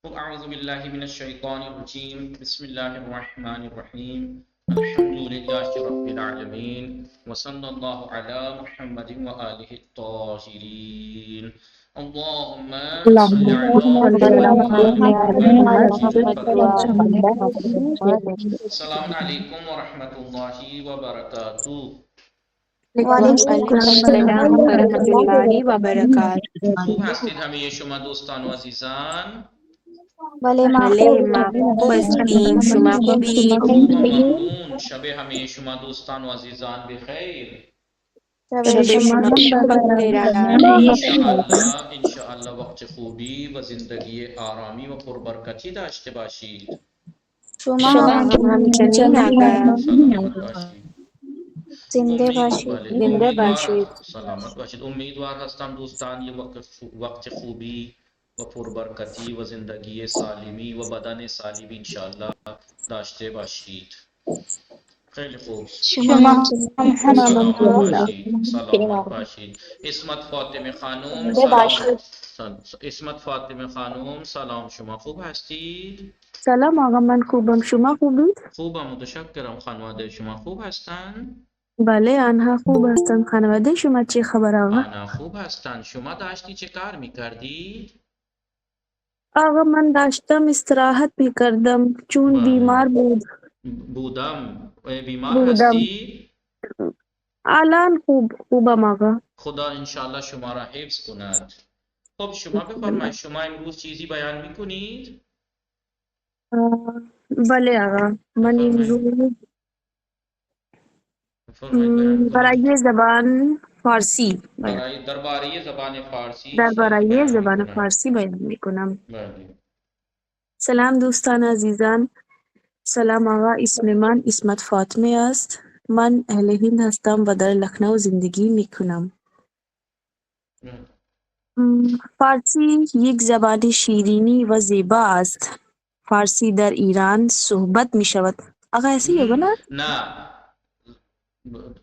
أعوذ بالله من الشيطان الرجيم بسم الله الرحمن الرحيم الحمد لله رب العالمين وصلى الله على محمد وآله الطاهرين اللهم صل اللهم على صل على محمد وآل محمد محمد وعلى كما محمد صليت على السلام وسلم. عليكم ورحمة الله وبركاته. وعلیکم وعلیکم السلام السلام ورحمۃ ورحمۃ اللہ اللہ وبرکاتہ. وبرکاتہ. خوب هستید همه شما دوستان و عزیزان؟ بله ما بله خوب ما خوب هستیم، شما خوبید؟ خوب و ممنون. شب همه شما دوستان و عزیزان بخیر. شب شب شما شما هم بخیر بخیر. انشاءالله وقت خوبی و زندگی آرامی و پربرکتی داشته باشید. شما شما هم هم همچنین آقا. سلامت باشید. زنده باشید. زنده باشید. سلامت باشید. امیدوار هستم دوستان یه وقت خوبی و پربرکتی و زندگی سالمی و بدن سالمی انشاءالله داشته باشید. خیلی خوب. شما همچنین. سلامت الحمدلله. باشید. سلامت باشید. اسمت فاطمه خانم سلام. اسمت فاطمه خانم سلام، شما خوب هستید؟ سلام آقا، من خوبم، شما خوبید؟ خوبم، متشکرم. خانواده شما خوب هستند؟ بله آنها خوب هستند. خانواده شما چه خبر آقا؟ آنها خوب هستند. شما داشتی چه کار میکردی؟ آقا من داشتم استراحت میکردم چون بله. بیمار بیمار بودم. هستی؟ الان خوبم آقا. خدا انشالله شما را حفظ کند. خب شما بفرمایید، شما امروز چیزی بیان میکنید؟ آه، بله آقا، من بفرمایید. امروز بفرمایید بیان برای کنید. زبان فارسی برای درباره زبان فارسی چیزی درباره بیان زبان میکنم. فارسی بیان میکنم. بله. سلام دوستان عزیزان. سلام آقا، اسم من اسمت فاطمه است. من اهل هند هستم و در لخنو زندگی میکنم. فارسی یک زبان شیرینی و زیبا است. فارسی در ایران صحبت می شود. آقا ایسی ہوگا نا؟ نه،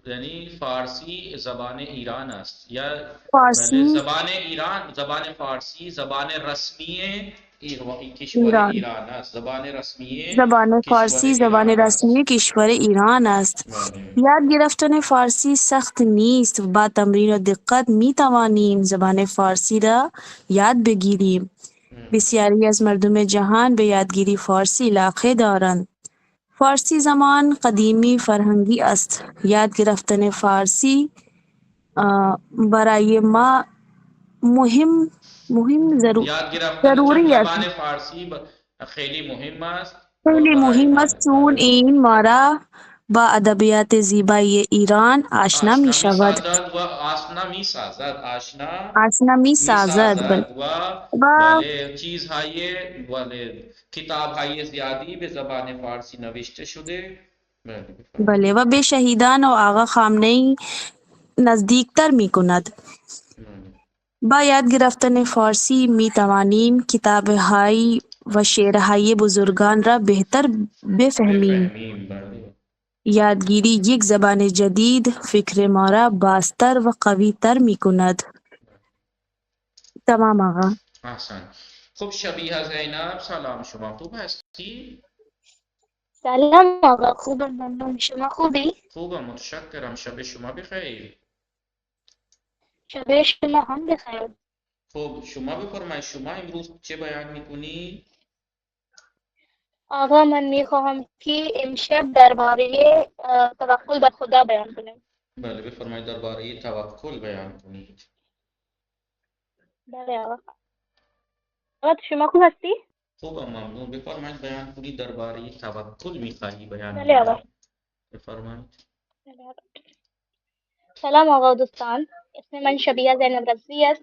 یعنی فارسی زبان ایران است یا بله، فارسی زبان ایران، زبان فارسی زبان رسمی کشور ایران. ایران است. زبان رسمی زبان کشور فارسی زبان ایران رسمی است. کشور ایران است. بله. یاد گرفتن فارسی سخت نیست. با تمرین و دقت می توانیم زبان فارسی را یاد بگیریم. بسیاری از مردم جهان به یادگیری فارسی علاقه دارند. فارسی زبان قدیمی فرهنگی است. یاد گرفتن فارسی برای ما یاد گرفتن ضروری است. زبان فارسی خیلی مهم است و خیلی برای مهم است بله چون بله این ما را با ادبیات زیبای ایران آشنا می آشنا می شود. سازد و آشنا می سازد. آشنا آشنا می می سازد سازد و و بله چیزهای بله کتابهای زیادی به زبان فارسی نوشته شده. بله بفرمایید. بله و به شهیدان و آقا خامنه‌ای نزدیکتر می کند. بله. با یاد گرفتن فارسی می توانیم کتاب‌های و شعرهای بزرگان را بهتر بفهمیم. بفهمیم. بله. یادگیری یک زبان جدید فکر ما را بازتر و قوی‌تر می کند. تمام آقا. احسن. خب شبیه زینب سلام، شما خوب هستی؟ سلام آقا، خوبم ممنون. شما خوبی؟ خوبم، متشکرم. شب شما بخیر. شب شما هم بخیر. خب شما بفرمایید، شما امروز چه بیان میکنی؟ آقا من میخواهم که امشب درباره توکل بر خدا بیان کنم. بله بفرمایید، درباره توکل بیان کنید. بله آقا. آقا شما خوب هستی؟ خوبم، ممنون. بفرمایید بیان کنید، درباره توکل میخواهی بیان بله آقا. کنی. بفرمایید. بله آقا. سلام آقا و دوستان. اسم من شبیه زینب رضوی است.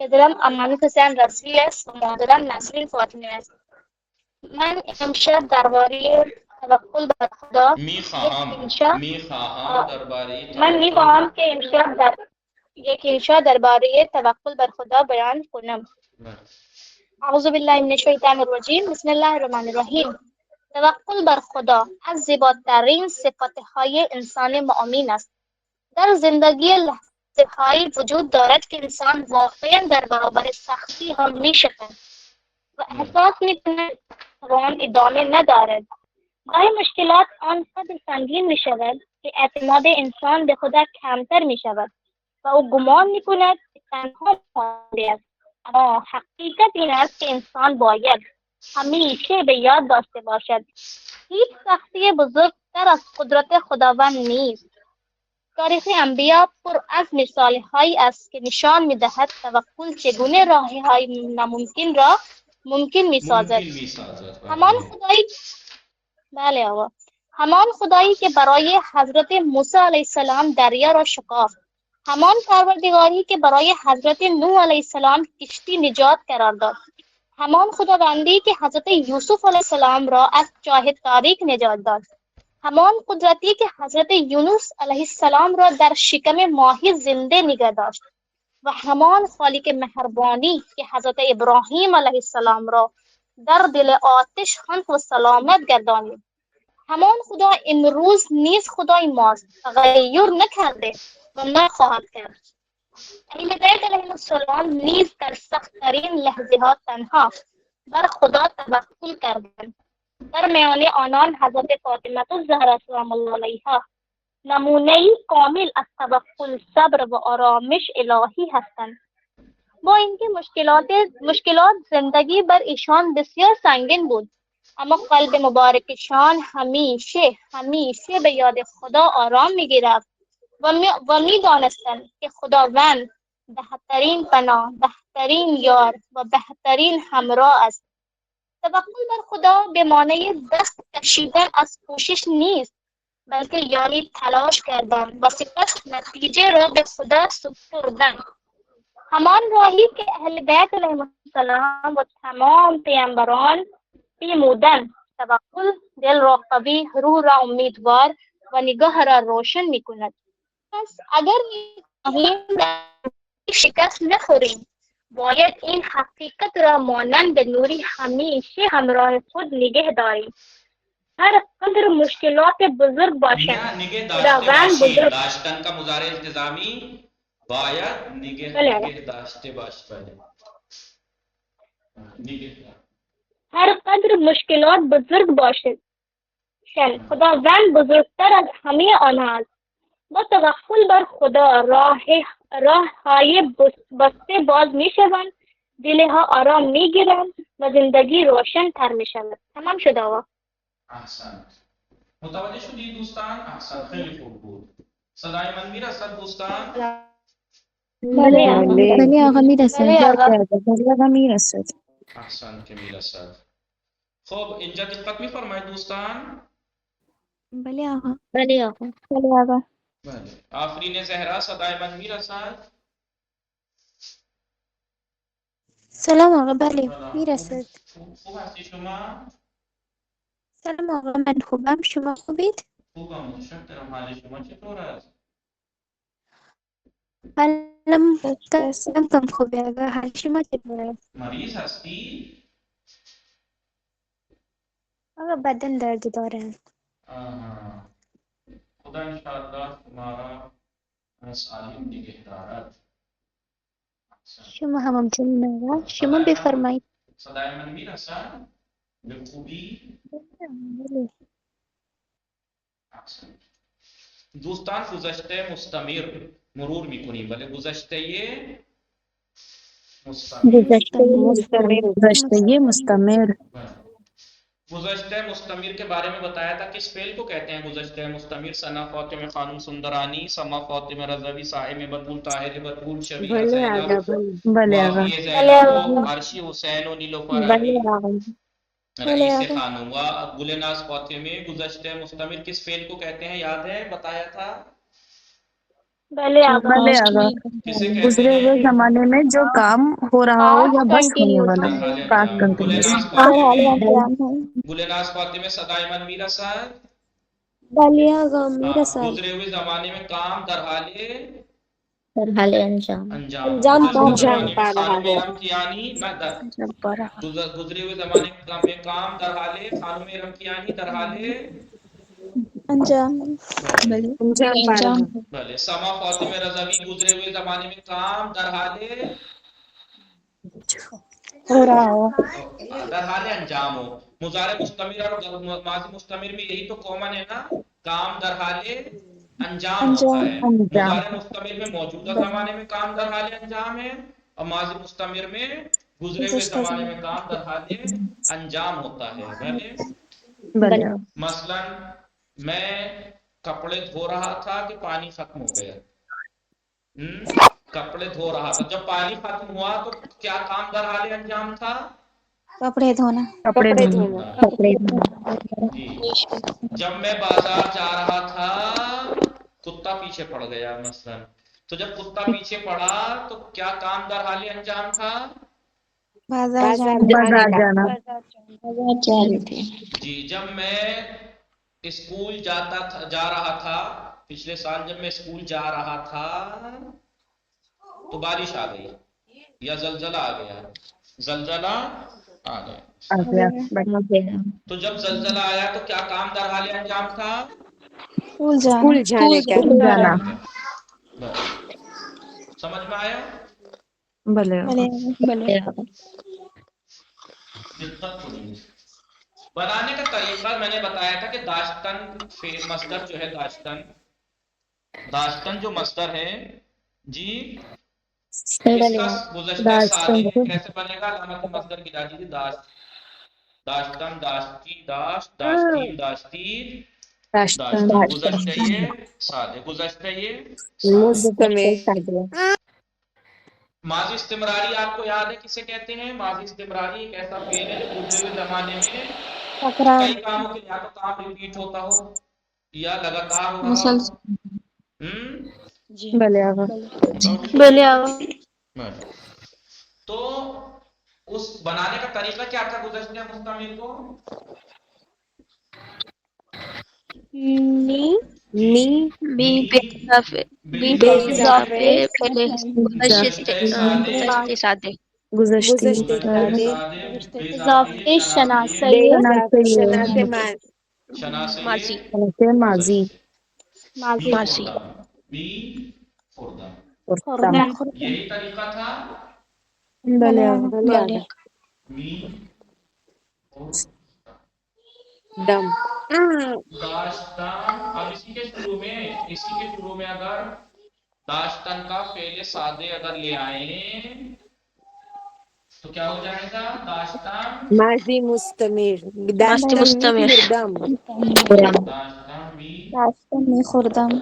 پدرم امانت حسین رضوی است و مادرم نسرین فاطمی است. من امشب درباره توکل بر خدا یک انشا میخواهم درباره من توکل. میخواهم که امشب در یک انشا درباره توکل بر خدا بیان کنم. بله. اعوذ بالله من الشیطان الرجیم. بسم الله الرحمن الرحیم. توکل بر خدا از زیباترین صفتهای انسان مؤمن است. در زندگی هایی وجود دارد که انسان واقعا در برابر سختی ها می شود و احساس می کند روان ادامه ندارد. گاهی مشکلات آنقدر سنگین می شود که اعتماد انسان به خود کمتر می شود و او گمان می کند که تنها مانده است. اما حقیقت این است که انسان باید همیشه به یاد داشته باشد هیچ سختی بزرگتر از قدرت خداوند نیست. تاریخ انبیا پر از مثالهایی است که نشان می‌دهد توکل چگونه راه‌های ناممکن را ممکن می‌سازد. ممکن می‌سازد. همان خدایی بله آقا همان خدایی که برای حضرت موسی علیه السلام دریا را شکافت، همان پروردگاری که برای حضرت نوح علیه السلام کشتی نجات قرار داد، همان خداوندی که حضرت یوسف علیه السلام را از چاه تاریک نجات داد، همان قدرتی که حضرت یونس علیه السلام را در شکم ماهی زنده نگه داشت و همان خالق مهربانی که حضرت ابراهیم علیه السلام را در دل آتش خواند و سلامت گردانید، همان خدا امروز نیز خدای ماست، تغییر نکرده و نخواهد کرد. اهل بیت علیهم السلام نیز در سخت‌ترین لحظه‌ها تنها بر خدا توکل کردند. در میان آنان حضرت فاطمه الزهرا سلام الله علیها نمونه‌ای کامل از توکل، صبر و آرامش الهی هستند. با اینکه مشکلات زندگی بر ایشان بسیار سنگین بود، اما قلب مبارکشان همیشه به یاد خدا آرام می‌گرفت و می‌دانستند که خداوند بهترین پناه، بهترین یار و بهترین همراه است. توکل بر خدا به معنای دست کشیدن از کوشش نیست، بلکه یعنی تلاش کردن و سپس نتیجه را به خدا سپردن. همان راهی که اهل بیت علیهم السلام و تمام پیامبران پیمودند. توکل دل را قوی، روح را امیدوار و نگاه را روشن می‌کند. پس اگر می‌خواهیم شکست نخوریم، باید این حقیقت را مانند نوری همیشه همراه خود نگه داریم. هر قدر مشکلات بزرگ باشند، نه نگه داشته خداوند باشی. بزرگ داشتن کا مضارع التزامی باید بله. نگه داشته باش. بله نگه هر قدر مشکلات بزرگ باشند، خداوند بزرگتر از همه آنها است. با توکل بر خدا راه‌های بسته باز می‌شوند، دلها آرام می‌گیرند و زندگی روشن‌تر می‌شود. تمام شد آقا. احسنت. متوجه شدید دوستان؟ احسنت، خیلی خوب بود. صدای من میرسد دوستان؟ بله آقا. بله آقا میرسه. بله آقا. بله آقا میرسد. احسنت که میرسد. خب اینجا دقت می‌فرمایید دوستان؟ بله آقا. بله آقا. بله آقا. بله. آفرین زهرا صدای من میرسد؟ سلام آقا. بله خوب میرسد. خوب هستی شما؟ سلام آقا، من خوبم، شما خوبید؟ خوبم متشکرم. حال شما چطور است؟ حالم دستم کم خوبه آقا. حال شما چطوره؟ مریض هستی؟ آقا بدن درد دارم. آها. خدا انشاءالله شما را سالم نگه دارد. شما هم همچنین آقا. شما بفرمایید. صدای من میرسد؟ به خوبی؟ بله. احسنت. دوستان گذشته مستمر مرور میکنیم، ولی گذشته مستمر. گذشته مستمر. گذشته مستمر کے بارے میں بتایا تھا کس فعل کو کہتے ہیں گذشتے مستمر؟ ثنا فاطمہ خانم سندرانی، سما فاطمہ رضوی، صائم بطول، طاہر بطول، شبیہ زینب، بله آقا. واقعی زینب، عرشی حسین و نیلوفر علی، رئیس آقا. خانم و گلناز فاطمہ. گذشتے مستمر کس فعل کو کہتے ہیں یاد ہے؟ بتایا تھا. بله آقا. بله آقا. کسے کہتے گزرے ہوئے ہیں؟ زمانے میں جو کام ہو رہا ہو یا بس ہونے والا در حال پاس انجام. کنٹینیوس. گلناز در حال فاطمہ، انجام. گلناز فاطمہ صدای من میرسد؟ بله آقا گزرے ہوئے زمانے میں کام در حال در حال انجام. انجام. انجام گزشتہ پا زمانے میں خانم رمکیانی گزرے ہوئے زمانے میں کام در حال خانم رمکیانی در حال انجام بھلے انجام پا رہا بھلے سما فاطمہ رضوی گزرے ہوئے زمانے میں کام در حال ہو رہا ہو در حال انجام ہو. مضارع مستمر اور ماضی مستمر میں یہی تو کامن ہے نا، کام در حال انجام ہوتا ہے. مضارع مستمر میں موجودہ زمانے میں کام در حال انجام ہے، اور ماضی مستمر میں گزرے ہوئے گزشتہ زمانے میں زمانے کام در حال انجام ہوتا ہے. بھلے بلے مثلا میں کپڑے دھو رہا تھا کہ پانی ختم ہو گیا. کپڑے دھو رہا تھا، جب پانی ختم ہوا تو کیا کام در حال انجام تھا؟ کپڑے دھونا کپڑے دھونا جی. جب میں بازار جا رہا تھا کتا پیچھے پڑ گیا مثلا، تو جب کتا پیچھے پڑا تو کیا کام در حال انجام تھا؟ بازار جانا بازار جانا بازار جا رہی تھی جی. جب میں اسکول جا رہا تھا، پچھلے سال جب میں اسکول جا رہا تھا تو بارش آ گئی یا زلزلہ آ گیا. زلزلہ آ گیا. آ گیا تو جب زلزلہ آیا تو کیا کام در حال انجام تھا؟ اسکول جانا اسکول جانا بس. سمجھ میں آیا؟ بلے بلے دقت ہوئی. بنانے کا طریقہ میں نے بتایا تھا کہ داشتن مصدر جو ہے، داشتن جو مصدر ہے جی، اس کا گزشتہ سالے کیسے بنے گا؟ علامت مصدر گرا دیجیے. داشتن، داشتی، داشت، داشتین، داشتیر، داشتن. گزشتہ یہ سالے، گزشتہ یہ سالے. ماضی استمراری آپ کو یاد ہے کسے کہتے ہیں؟ ماضی استمراری ایک ایسا فعل ہے جو گزرے ہوئے زمانے میں تکرار کئی کاموں کے یا تو کام ریپیٹ ہوتا ہو یا لگاتار ہو رہا ہو. مسلسل بلے آگا بلے آوا تو اس بنانے کا طریقہ کیا تھا گزشتہ مستمر کو؟ می جی. بی می بے اضافے بی بے اضافے پہلے بعد گزشتے ساتھ گزشتی بے اضافے شناسے ماضی ماضی ماضی می خوردہ. خردم یہی طریقہ تھا. بلے آگا بلے می داشتن. اب اسی کے شروع میں اگر داشتن کا فعل سادے اگر لے آئیں تو کیا ہو جائے گا؟ داشتن ماضی مستمر داشتن می راستہ میں خوردم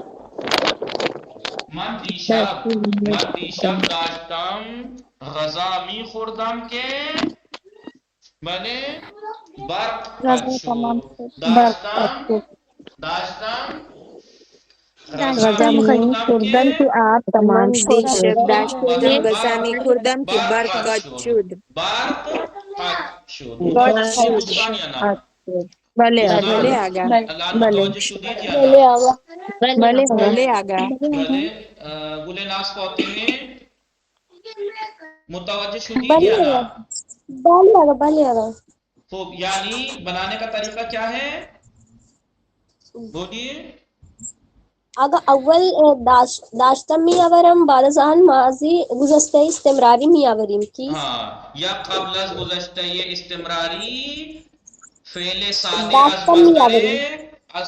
من دیشب داشتم غذا می خوردم که بله برق قطع رضا تمام شد. شد داشتم غذا غزہ می میں خوردم که خوردن کی آپ تمام شد برق قطع شد. برق قطع شد. متوجہ شدید دوستان یا نا؟ بلے دوستان آگا اللہ بلے متوجہ شدید یا نا؟ بلے آوا بلے بھلے گلناز فاطمے متوجہ شدید یا نا؟ بلے آوا خوب. یعنی بنانے کا طریقہ کیا ہے؟ بولیے. آگا اول داشتم میآورم بعد از آن ماضی گذشته استمراری میآوریم کی ہاں، یا قبل از گزشتہ استمراری فعل سادے از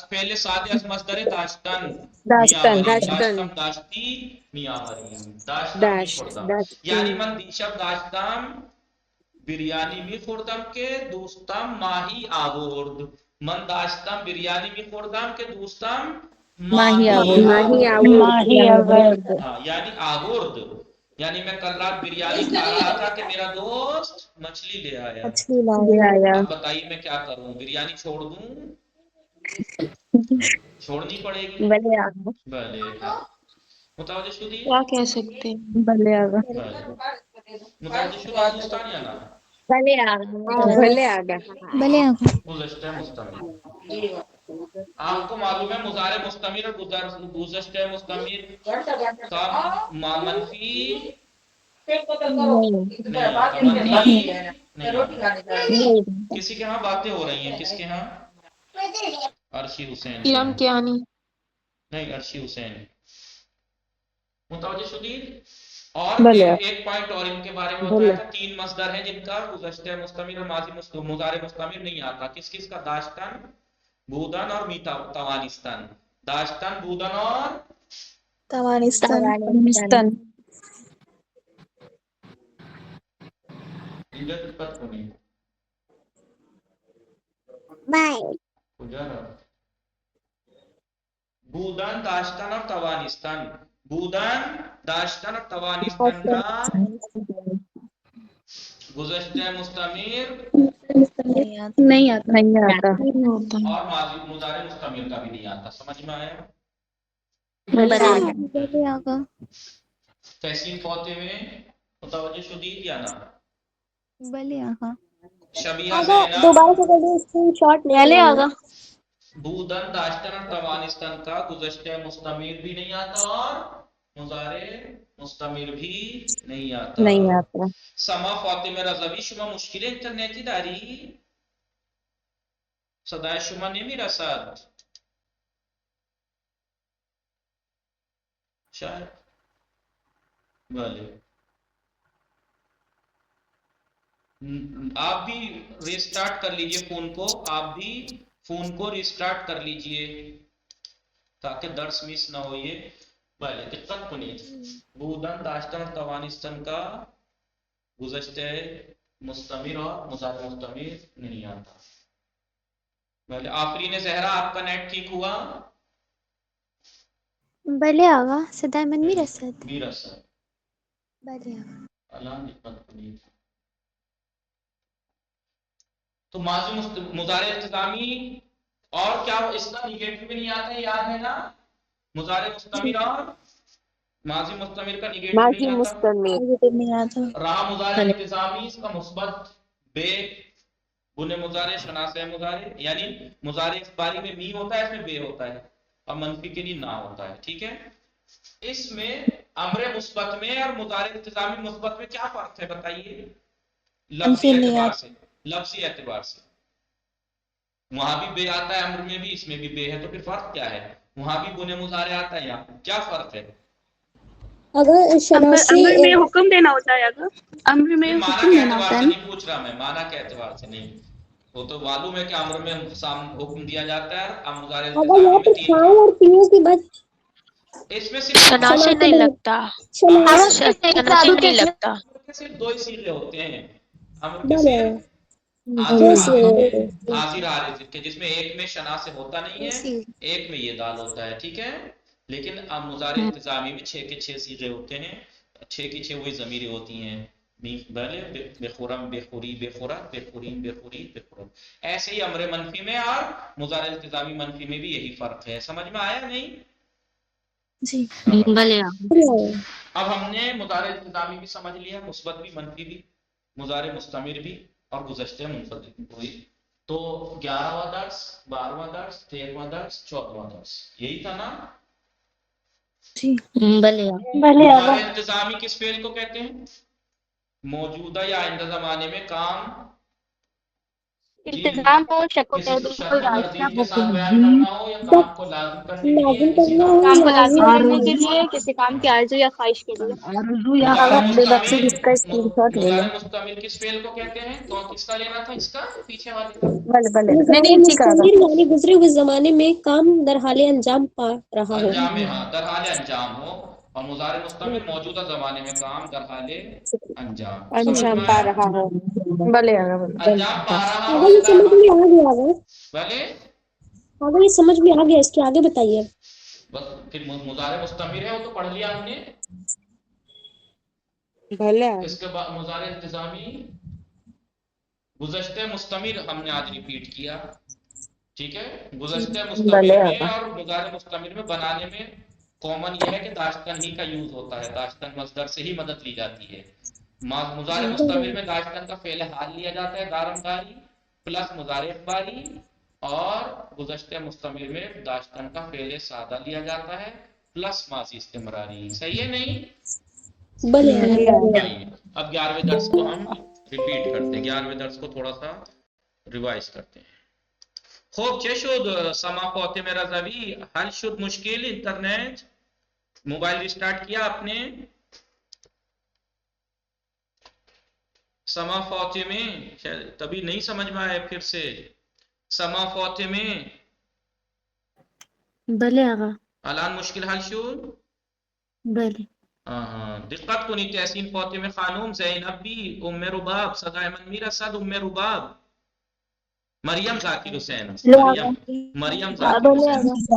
داشتم مصدر میآوریم داشتن داشتن میآوریم. داشتم داشتی میآوریم. داشتم می خوردم. یعنی من دیشب داشتم بریانی می خوردم که دوستم ماهی آورد. من داشتم بریانی می خوردم که دوستم ماہی ماهی آورد آورد. ہاں، یعنی آورد یعنی میں کل رات بریانی کھا رہا تھا کہ میرا دوست مچھلی لے آیا. لے آیا اب بتائیے میں کیا کروں؟ بریانی چھوڑ دوں؟ چھوڑنی پڑے گی. بلے آگا بھلے ہاں. متوجہ شدید؟ کیا کہہ سکتے ہیں بلے آگا بھلے متوجہ شدید دوستان یا نا؟ بلے آگا بلے آوا گزشتہ مستمر. آپ کو معلوم ہے مضارع مستمر اور گزشتہ مستمر کا منفی نہیں آتا. منفی نہیں آتا. کسی کے ہاں باتیں ہو رہی ہیں. کس کے ہاں؟ عرشی حسین سے ارم ہے۔ کیانی، نہیں، عرشی حسین متوجہ شدید۔ اور بلے ایک پوائنٹ اور ان کے بارے میں بتایا تھا، 3 مصدر ہیں جن کا گزشتہ مستمر اور ماضی مضارع مستمر نہیں آتا۔ کس کس کا؟ داشتن، بودن اور میتا توانستن۔ داشتن، بودن اور توانستان، مستن اینجا دقت کو نہیں بودن، داشتن اور توانستن۔ بودن، داشتن اور توانستن کا گزشتہ مستمر نہیں آتا، نہیں آتا۔ نہیں ہوتا ہے۔ اور ماضی مضارع مستمر کا بھی نہیں آتا۔ سمجھ میں آیا؟ بلے آقا، تحسین فوتے میں متوجہ شدید یا نہ؟ بلے آقا، شبیہ آگا زینب، دوبارہ سے کر دیں، اسکرین شاٹ نہیں پہلے لے آگا بودن، داشتن اور توانستن کا گزشتہ مستمر بھی نہیں آتا اور مضارع مستمر بھی نہیں آتا۔ نہیں آتا۔ سما فاطمه رضوی شما مشکل اینترنتی داری؟ صدای شما نمیرسد. شاید بله آپ بھی ریسٹارٹ کر لیجئے فون کو، آپ بھی فون کو ریسٹارٹ کر لیجئے تاکہ درس مس نہ ہو۔ یہ بله دقت کنید، بودن، داشتن اور توانستن کا گزشتہ مستمر اور مضارع مستمر نہیں آتا۔ بله آفرین زہرا، آپ کا نیٹ ٹھیک ہوا؟ بلے آقا، صدای من میرسد؟ میرسد۔ بلے آقا، الان دقت کنید، تو ماضی مضارع التزامی اور کیا اس کا نگیٹو بھی نہیں آتا، یاد ہے نا؟ مضارع مستمر اور ماضی مستمر کا نگیٹو نہیں ماضی آتا۔ مستمر مجھے نہیں آتا۔ رہا مضارع التزامی، اس کا مثبت بے، بنے مضارع، شناسہ مضارع، یعنی مضارع اخباری میں می ہوتا ہے، اس میں بے ہوتا ہے، اور منفی کے لیے نہ ہوتا ہے، ٹھیک ہے؟ اس میں امر مثبت میں اور مضارع التزامی مثبت میں کیا فرق ہے بتائیے؟ لفظی منفی نہیں اعتبار آتا۔ سے، لفظی اعتبار سے وہاں بھی بے آتا ہے امر میں بھی، اس میں بھی بے ہے، تو پھر فرق کیا ہے؟ وہاں بھی بنے مضارع آتا ہے، یہاں کیا فرق ہے؟ اگر شناسی امر میں حکم دینا ہوتا ہے، اگر امر میں نہیں، معنی حکم کے دینا اعتبار ہوتا ہے سے نا۔ نہیں پوچھ رہا میں، معنی کے اعتبار سے نہیں، وہ تو معلوم ہے کہ امر میں حکم دیا جاتا ہے، اب مضارع اگر التزامی یہاں میں پہ 3 چھاؤں اور پیوں کی بات اس میں صرف شنا سے نہیں لگتا، امر شنا سے نہیں لگتا۔ کے صرف 2 ہی صیغے ہوتے ہیں، امر کے بلے صرف دو حاضر سے حاضر عارض کے، جس میں ایک میں شنا سے ہوتا نہیں ہے، اسی ایک میں یہ دال ہوتا ہے، ٹھیک ہے؟ لیکن اب مضارع التزامی میں 6 کے 6 صیغے ہوتے ہیں، 6 کی 6 وہی ضمیریں ہوتی ہیں، بلے بخورم، بخوری، بخورت، بخورین، بخوری، بخورت۔ ایسے ہی امر منفی میں اور مضارع التزامی منفی میں بھی یہی فرق ہے، سمجھ میں آیا نہیں؟ جی بلے اب ہم نے مضارع التزامی بھی سمجھ لیا، مثبت بھی منفی بھی، مضارع مستمر بھی اور گزشتہ منفرد ہوئی۔ تو 11واں درس، 12واں درس، 13واں درس، 14واں درس، یہی تھا نا؟ جی بلے مضارع التزامی کس فعل کو کہتے ہیں؟ موجودہ یا آئندہ زمانے میں کام جی التزام ہو، شک و کسی کو تردید شرط کوئی و راستہ تردید کے ہو، ساتھ بیان کرنا ہو، یا کام کو لازم کرنے کے لیے، لازم کسی کرنا کام ہو کام کو یا لازم لازم کرنے کے لیے، کسی کام کی آرزو یا خواہش کے لیے۔ مضارع بے بخشید اس کا مستمر، اسکرین شاٹ لے لیں۔ مضارع مستمر کس فعل کو کہتے ہیں؟ کس کا لینا تھا؟ اس کا پیچھے والے کا؟ بلے نہیں مضارع نہیں اسی کا آگا۔ مستمر یعنی گزرے ہوئے زمانے میں کام در حال انجام پا رہا ہو۔ انجام میں، ہاں، در حال انجام ہو، اور مضارع مستمر موجودہ زمانے میں کام در حال انجام۔ سمجھ انجام میں پا آیا؟ رہا ہو، بلے آگا انجام پا رہا ہو اگر یا یہ در سمجھ حال، میں آ گیا اگر بھلے اگر یہ سمجھ میں آ گیا، اس کے آگے بتائیے۔ بس پھر مضارع مستمر ہے، وہ تو پڑھ لیا ہم نے۔ اس کے بعد مضارع التزامی گزشتہ مستمر ہم نے آج ریپیٹ کیا، ٹھیک ہے؟ گزشتہ مستمر بلے میں آگا۔ اور مضارع مستمر میں بنانے میں کامن یہ ہے کہ داشتن ہی کا یوز ہوتا ہے، داشتن مصدر سے ہی مدد لی جاتی ہے۔ مضارع مستمر میں داشتن کا فعل حال لیا جاتا ہے، دارم داری پلس مضارع اخباری، اور گزشتہ مستمر میں داشتن کا فعل سادہ لیا جاتا ہے پلس ماضی استمراری۔ صحیح ہے نہیں؟ بلے آئیے اب 11ویں درس کو ہم ریپیٹ کرتے ہیں، 11ویں درس کو تھوڑا سا ریوائز کرتے ہیں۔ خب چه شد سما فاطمه رضوی؟ حل شد مشکل اینترنت؟ موبائل ریسٹارٹ کیا آپ نے؟ سما فاطمه تبھی نہیں سمجھ میں آئے پھر سے. سما فاطمه بله آقا الان مشکل حل شد؟ بله دقت کنید تحسین فاطمه خانم، زینب بی، ام رباب، صدای من میرسد ام رباب، مریم ذاکر حسین است، مریم ذاکر حسین است.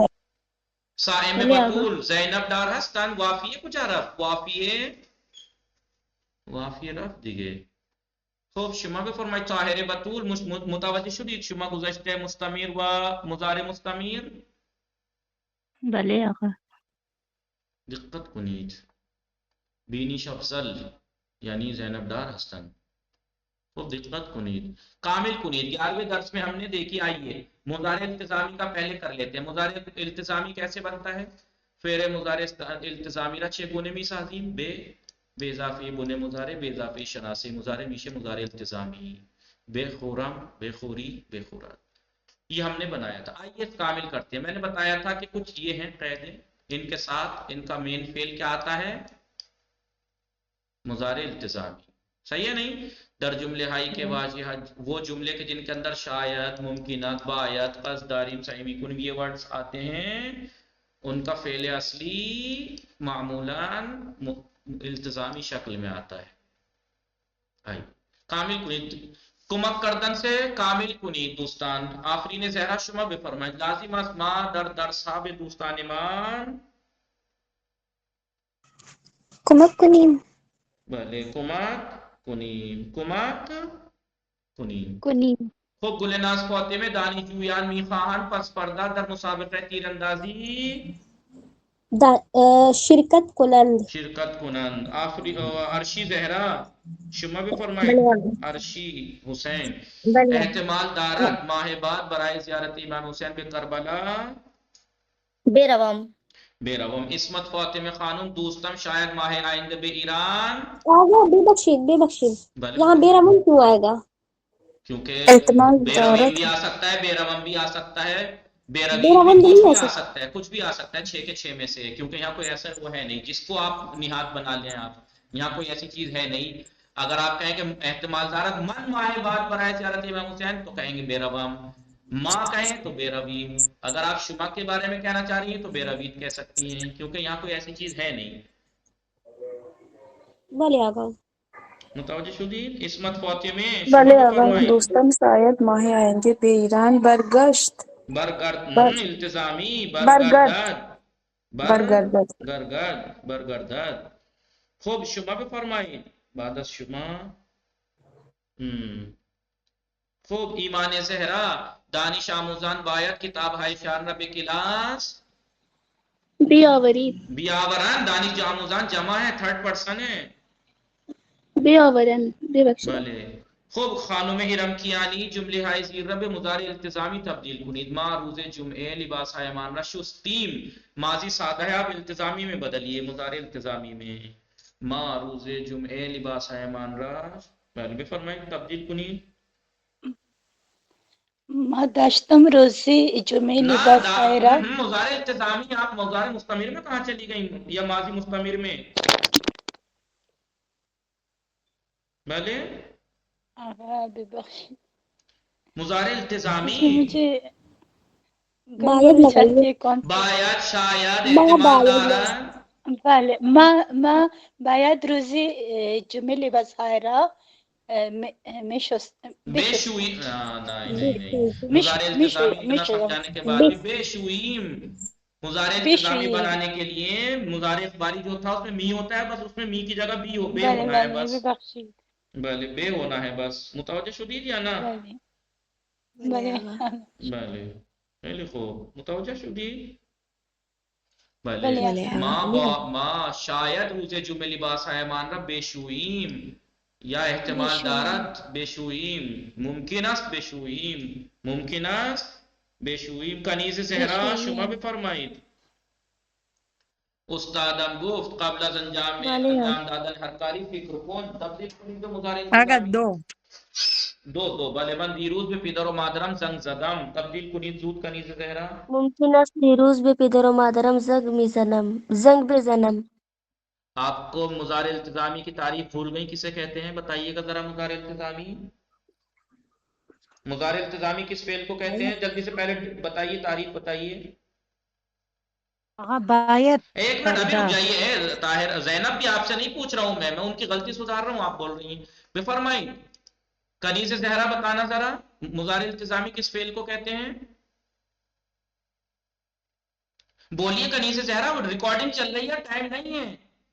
صائم بطول زینب دار هستن. وافیه کجا رفت؟ وافیه رفت دیگه. خب شما بفرمایید طاهره بطول متوجه شدید شما گذشته مستمر و مضارع مستمر؟ بله آقا دقت کنید. بینیش افضل یعنی زینب دار هستن. خب دقت کنید، کامل کنید. 11ویں درس میں ہم نے دیکھی، آئیے مضارع التزامی کا پہلے کر لیتے ہیں. مضارع التزامی کیسے بنتا ہے؟ فعل مضارع التزامی را چگونه میسازیم؟ به اضافه بن مضارع، به اضافه شناسه مضارع میشه مضارع التزامی. بخورم، بخوری، بخورد. یہ ہم نے بنایا تھا. آئیے کامل کرتے ہیں. میں نے بتایا تھا کہ کچھ یہ ہیں قاعدے، ان کے ساتھ ان کا مین فعل کیا آتا ہے؟ مضارع التزامی. صحیح ہے نہیں؟ در جملے ہائی کے واجہ، وہ جملے کے جن کے اندر شاید، ممکنات، باید، قصد، داریم، صحیح کن یہ ورڈز آتے ہیں، ان کا فعل اصلی معمولاً التزامی شکل میں آتا ہے. آئی کامل کنید. کمک کردن سے کامل کنید دوستان. آفرین زہرا شما بفرمائید. لازم است ما در درس‌ها به دوستانمان کمک کنیم بله کمک کنیم. کنیم. خب گلناز فاطمه دانشجویان میخواهند پس پرده در مسابقه تیراندازی شرکت کنند. شرکت کنند. عرشی زهرا شما بفرمایید. عرشی حسین احتمال دارد ماه بعد برای زیارت امام حسین به کربلا بروم. اسمت فاطمه خانم دوستم شاید ماه آئنده به ایران. آگا ببخشید یہاں بیرمن کیوں آئے گا؟ کیونکہ احتمال بیرویم دارد بھی آ سکتا ہے، بیروم بھی آ سکتا ہے، بیرویم بھی کچھ بھی آ سکتا ہے، کچھ بھی آ سکتا ہے 6 کے 6 میں سے. کیونکہ یہاں کوئی ایسا وہ ہے نہیں جس کو آپ نہاد بنا لیں. آپ یہاں کوئی ایسی چیز ہے نہیں. اگر آپ کہیں کہ احتمال دارد من ماہ بعد برائے زیارت امام حسین تو کہیں گے بیروم. ماں کہیں تو بیرویم. اگر آپ شما کے بارے میں کہنا چاہ رہی ہیں تو بیروید کہہ سکتی ہیں، کیونکہ یہاں کوئی ایسی چیز ہے نہیں. بله آقا. متوجہ شدید؟ اسمت فاطمه شما بله آقا بفرمایید. دوستم شاید ماه آینده به ایران برگشت التزامی برگردد. برگردد. خب شما بفرمایید بعد از شما. خب ایمان زهرا دانش آموزان باید کتاب های شان را به کلاس بیاورند. دانش آموزان جمع ہے، 3rd پرسن ہے. بله. خب خانم حرم کیانی جمله های زیر را به مضارع التزامی تبدیل کنید. ما روز جمعه لباس هایمان را شستیم. ماضی سادہ ہے، آپ التزامی میں بدلیے مضارع التزامی میں. ما روز جمعه لباس هایمان را بله بفرمایید تبدیل کنید. ما داشتم روزی جمعه لباس را مضارع التزامی آپ مضارع مستمر میں کہاں چلی گئی یا ماضی مستمر میں؟ بله ببخشید مضارع التزامی مجھے باید لگائیے. باید، شاید، احتمال دارد. بله ما باید روزی جمعه لباس را بشوئی نہیں مضارع التزامی اتنا سمجھانے کے بعد بھی بشوئیم. مضارع التزامی بنانے کے لیے مضارع اخباری جو تھا اس میں می ہوتا ہے، بس اس میں می کی جگہ بی ہو، بے ہونا ہے بس. بله بے ہونا ہے بس. متوجہ شدید یا نا؟ بله خیلی خوب متوجہ شدید. بله ما شاید روز جمعه لباس هایمان را بشوییم یا احتمال دارد بشوییم. ممکن است بشوییم. کنیز زهرا شما بفرمایید. استادم گفت قبل از انجام دادن هر کاری فکر کن. تبدیل کنید به مضارع التزامی. دو بله من دیروز به پدر و مادرم زنگ زدم. تبدیل کنید زود کنیز زهرا. ممکن است دیروز به پدر و مادرم زنگ بزنم. آپ کو مضارع التزامی کی تعریف بھول گئی، کسے کہتے ہیں بتائیے گا ذرا. مضارع التزامی، مضارع التزامی کس فعل کو کہتے ہیں؟ جلدی سے پہلے بتائیے، تعریف بتائیے. باید ایک منٹ ابھی رک جائیے طاہر. زینب بھی آپ سے نہیں پوچھ رہا ہوں میں ان کی غلطی سدھار رہا ہوں، آپ بول رہی ہیں. بے فرمائی کنیز زہرا بتانا ذرا، مضارع التزامی کس فعل کو کہتے ہیں؟ بولیے کنیز زہرا، ریکارڈنگ چل رہی ہے، ٹائم نہیں ہے.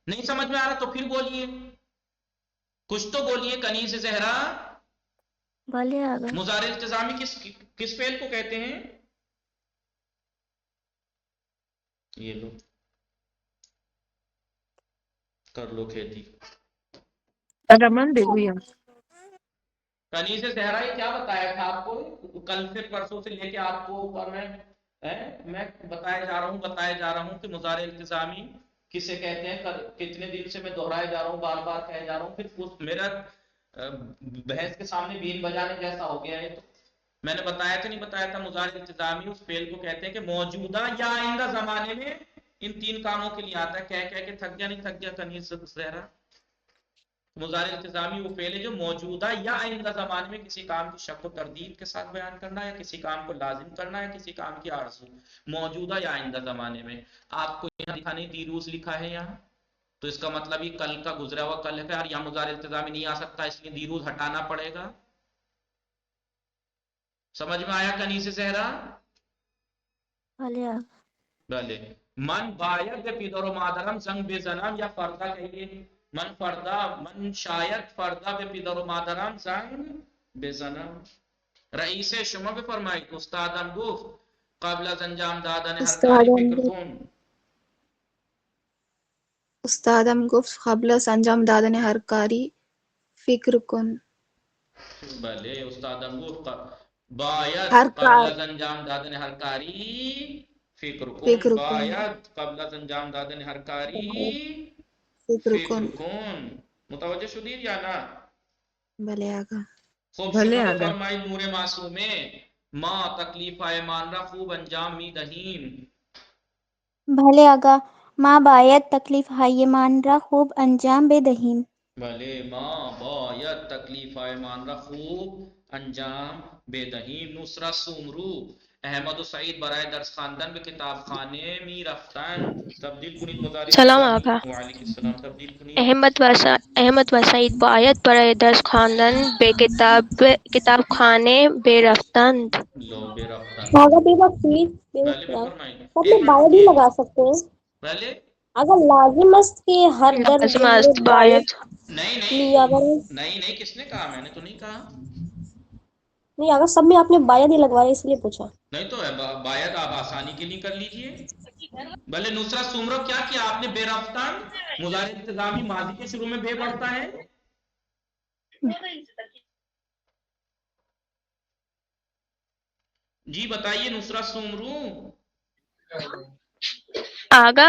نہیں سمجھ میں آ رہا تو پھر بولیے، کچھ تو بولیے. کنیز زہرا بھلے آگا. مضارع التزامی کس فعل کو کہتے ہیں؟ یہ لو کر لو کھیتی. کنیز زہرا یہ کیا بتایا تھا آپ کو کل سے پرسوں سے لے کے آپ کو اوپر میں بتایا جا رہا ہوں کہ مضارع التزامی کسے کہتے ہیں. کتنے دن سے میں دہرائے جا رہا ہوں، بار بار کہے جا رہا ہوں. پھر میرا بحث کے سامنے بین بجانے جیسا ہو گیا ہے. تو میں نے بتایا تھا نہیں بتایا تھا، مضارع التزامی اس فعل کو کہتے ہیں کہ موجودہ یا آئندہ زمانے میں ان تین کاموں کے لیے آتا ہے. کہہ کے تھک گیا نہیں تھک گیا کنیز زہرا؟ مضارع التزامی وہ فعل ہے جو موجودہ یا آئندہ زمانے میں کسی کام کی شک و تردید کے ساتھ بیان کرنا، یا کسی کام کو لازم کرنا، یا کسی کام کی آرزو. موجودہ یا آئندہ زمانے میں. آپ کو یہاں لکھا نہیں دیروز لکھا ہے یہاں، تو اس کا مطلب یہ کل کا گزرا ہوا کل ہے یار. یہاں مضارع التزامی نہیں آ سکتا، اس لیے دیروز ہٹانا پڑے گا. سمجھ میں آیا کنیز زہرا؟ بھلے آگا. بلے. من باید پدر و مادرم زنگ بزنم، یا فردہ کہیے من شاید فردا به پدر و مادرم زنگ بزنم. رئیس شما بفرمایید. استادم گفت قبل از انجام دادن هر کاری فکر کن. استادم گفت قبل از انجام دادن هر کاری فکر کن. بله. استادم گفت باید هر قبل کار از انجام دادن هر کاری فکر کن. فکر کن. باید قبل از انجام دادن هر کاری فکر فکر کن. کن. متوجه شدید یا نه؟ بله آقا. خب شما بفرمایید نور معصومه، ما تکلیف ایمان را خوب انجام می دهیم. بھلے آگا. ما باید تکلیف های مان را خوب انجام بدهیم. بله. ما باید تکلیف ایمان را خوب انجام بدهیم. نصرت سومرو احمد و سعید برای درس خواندن به کتابخانه می رفتند. تبدیل کنید مضارع سلام التزامی. آقا. وعلیکم السلام. تبدیل کنید. احمد و سعید باید برای درس خواندن به کتابخانه برفتند. لو بے رفتند. آگا بے وقت پلیز. بله بفرمایید. سب ایک میں منٹ باید ہی رکیے. لگا سکتے ہیں. بله. اگر لازم است کہ ہر در لازم جملے است باید باید. میآور. نہیں کس نے کہا؟ میں نے تو نہیں کہا. نہیں اگر سب میں آپ نے باید ہی لگوایا اس لیے پوچھا. نہیں تو باید آپ آسانی کے لیے کر لیجئے. بھلے نصرت سمرو کیا آپ نے بے رفتان مضارع التزامی ماضی کے شروع میں بے بڑھتا ہے. جی بتائیے نصرت سمرو. آگا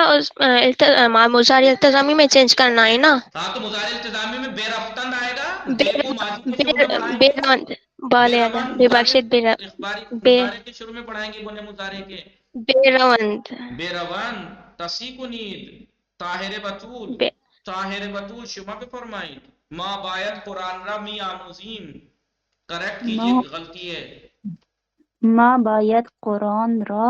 مضارع التزامی میں چینج کرنا ہے نا. ہاں تو مضارع التزامی میں بے رفتن آئے گا. بے بے کو ماضی کے شروع میں پڑھائیں گے. روند بے بالے آگا. روان بے مضارع بخشید اخباری بے مضارع کے شروع میں پڑھائیں گے بنے مضارع کے. بے روند. بے روان تصیق و نید. طاہر بطول شما بفرمائید. ما باید قرآن را می آموزیم. کریکٹ کیجئے غلطی ہے. ما باید قرآن را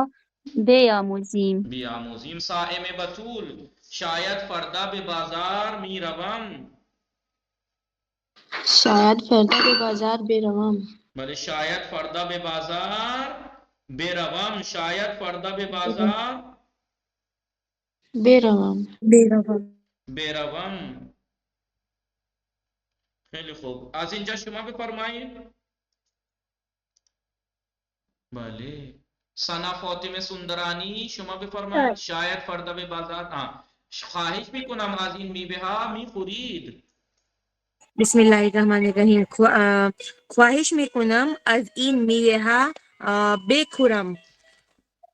بیاموزیم. بیاموزیم. صائم بطول شاید فردا به بازار می روم. شاید فردا به بازار بروم. بله شاید فردا به بازار بروم. شاید فردا به بازار بروم. بروم. خیلی خوب. از اینجا شما بفرمایید. بله. ثنا فاطمه سندرانی شما بفرمایید. شاید فردا به بازار. خواهش میکنم از این میوه ها میخورید. بسم الله الرحمن الرحیم. خواهش میکنم از این میوه ها بخورم.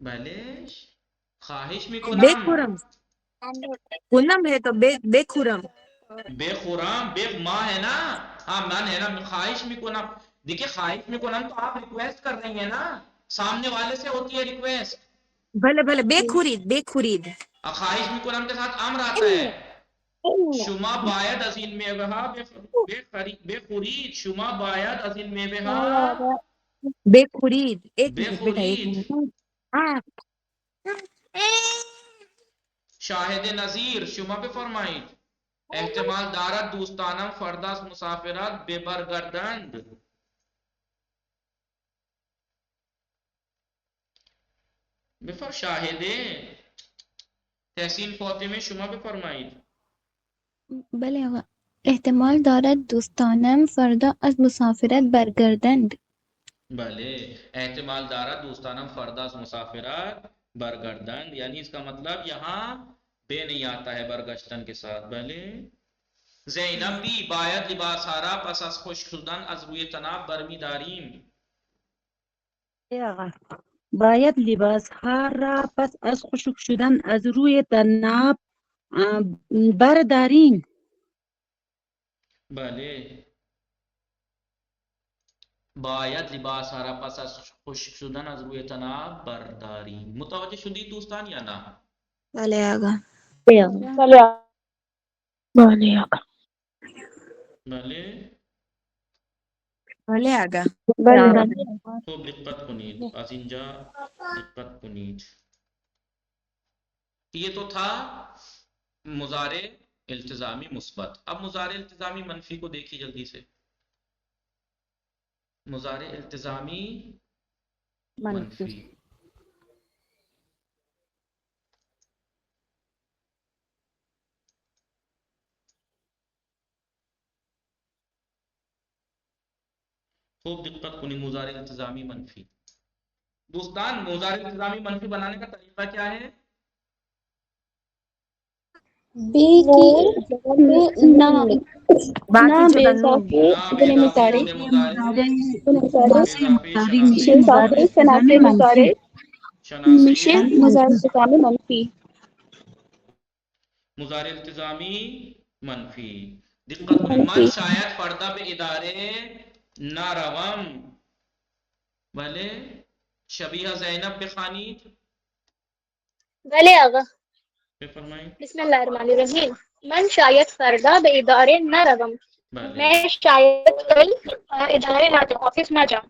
بله. خواهش میکنم. بخورم. کنم ہے تو بخورم. بخورم. ما ہے نا. ہاں من ہے نا. خواہش میکنم. دیکھیں خواہش میں کنم تو آپ ریکویسٹ کر رہی ہیں نا، سامنے والے سے ہوتی ہے ریکویسٹ. بھلے بھلے بے خورید خواہش میں کنم کے ساتھ امر آتا ہے. شما باید از این میوه بے خورید، شما باید از این میوه بے خورید. ایک منٹ بیٹا، ایک بخورید. منٹ. ہاں شاہد نظیر شما بفرمایید. احتمال دارد دوستانم فردا از مسافرت ببرگردند. شاہدے تحسین فاطمه شما بفرمایید. بله آقا. احتمال دارد دوستانم فردا از مسافرت برگردند. بھلے احتمال دارد دوستانم فردا از مسافرت برگردند، یعنی اس کا مطلب یہاں بے نہیں آتا ہے برگشتن کے ساتھ. بھلے زینب بھی باید لباس ہارا پس از خشک شدن از روی تناب برمی داریم. باید لباس ها را پس از خشک شدن از روی تناب برداریم. بھلے باید لباس ہارا پس از خشک شدن از روی تناب برداریم. متوجہ شدید دوستان یا نہ؟ بله آقا. بھلے بھلے آگا. خوب دقت کنید، از اینجا دقت کنید. یہ تو تھا مضارع التزامی مثبت. اب مضارع التزامی منفی کو دیکھیے جلدی سے. مضارع التزامی منفی. خوب دقت کنی، مضارع التزامی منفی. دوستان مضارع التزامی منفی بنانے کا طریقہ کیا ہے؟ بی کی جگہ پہ نہ باقی بے جگہ نون. اضافے نا بے ابن اضافی مضارع جمع مضارع بے اضافی میشه شناسی شناسه مضارع میشه مضارع التزامی منفی. مضارع التزامی منفی. دقت کنی، من شاید پردہ پہ ادارے نہ روم. بھلے شبیہ زینب بخانید بھلے آقا. فرمائیں. بسم اللہ الرحمن الرحیم. من شاید فردا به اداره نہ روم. بھلے میں شاید کل ادارے نہ جاؤں، آفس نہ جاؤں.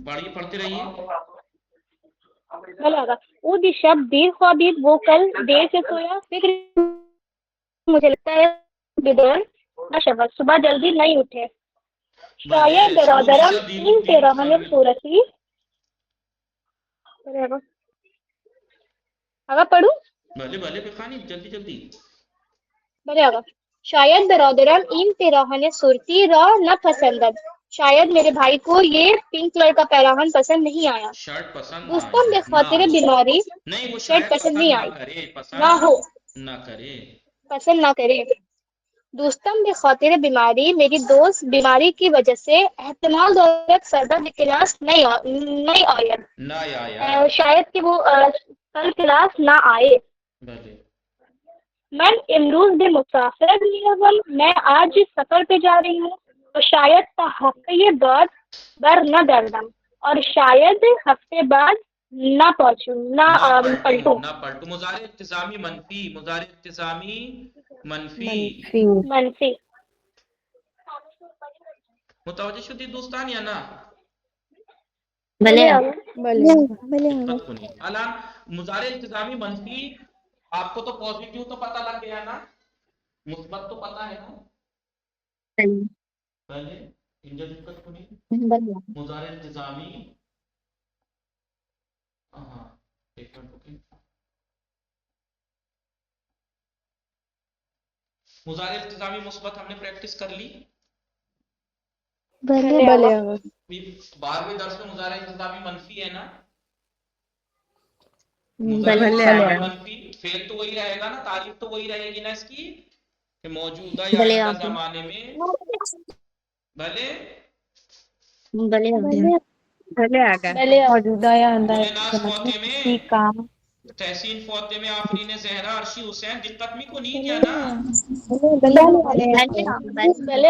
پڑھیے، پڑھتے رہیے. بھلے آقا. او دی شب دیر خوابید، وہ کل دیر سے سویا. فکر مجھے لگتا ہے بدور نہ شبت، صبح جلدی نہیں اٹھے. شاید برادرم این پیراہن صورتی. آقا پڑھوں؟ بھلے بھلے بخانید، جلدی جلدی. بھلے آقا. شاید برادرم این پیراہن صورتی را نہ پسندد. شاید میرے بھائی کو یہ پنک کلر کا پیراہن پسند نہیں آیا. شرٹ پسند نہ دوستم آئی بے نہ خاطر ہو. بیماری نہیں، وہ شرٹ شاید پسند نہیں نہ آئی. کرے، نہ پسند ہو، نہ کرے. پسند نہ کرے. دوستم بے خاطر بیماری، میری دوست بیماری کی وجہ سے احتمال دولت سردہ کلاس نہیں آید. نہ آیا. شاید کہ وہ کل کلاس نہ آئے. بھلے من امروز بے مسافر میروم، میں آج سفر پہ جا رہی ہوں. تو شاید تا ہفتے بعد بر نہ گردم، اور شاید ہفتے بعد نہ پہنچوں، نہ پلٹوں. نہ پلٹو. مضارع التزامی منفی. مضارع التزامی منفی. منفی. متوجہ شدی دوستان یا نہ؟ بھلے دقت کنی. الان مضارع التزامی منفی آپ کو تو پوزیٹیو تو پتہ لگ گیا نا، مثبت تو پتہ ہے نا. پہلے انجا دقت کنی. مضارع التزامی ہاں ایک منٹ رکیں. مضارع التزامی مثبت ہم نے پریکٹس کر لی. بھلے 12ویں درس میں مضارع التزامی منفی ہے نا. منفی فعل تو وہی رہے گا نا، تعریف تو وہی رہے گی نا اس کی کہ موجودہ یا آئندہ زمانے میں. بھلے بھلے آگا. موجودہ یا آئندہ ناز فوتے میں کام. تحسین فوتے میں آفرین زہرا عرشی حسین. دقت میں کو نہیں کیا نا. بھلے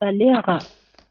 بله آقا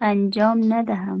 انجام ندهم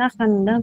نخندم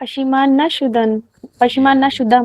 پشیمان نشدم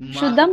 شدم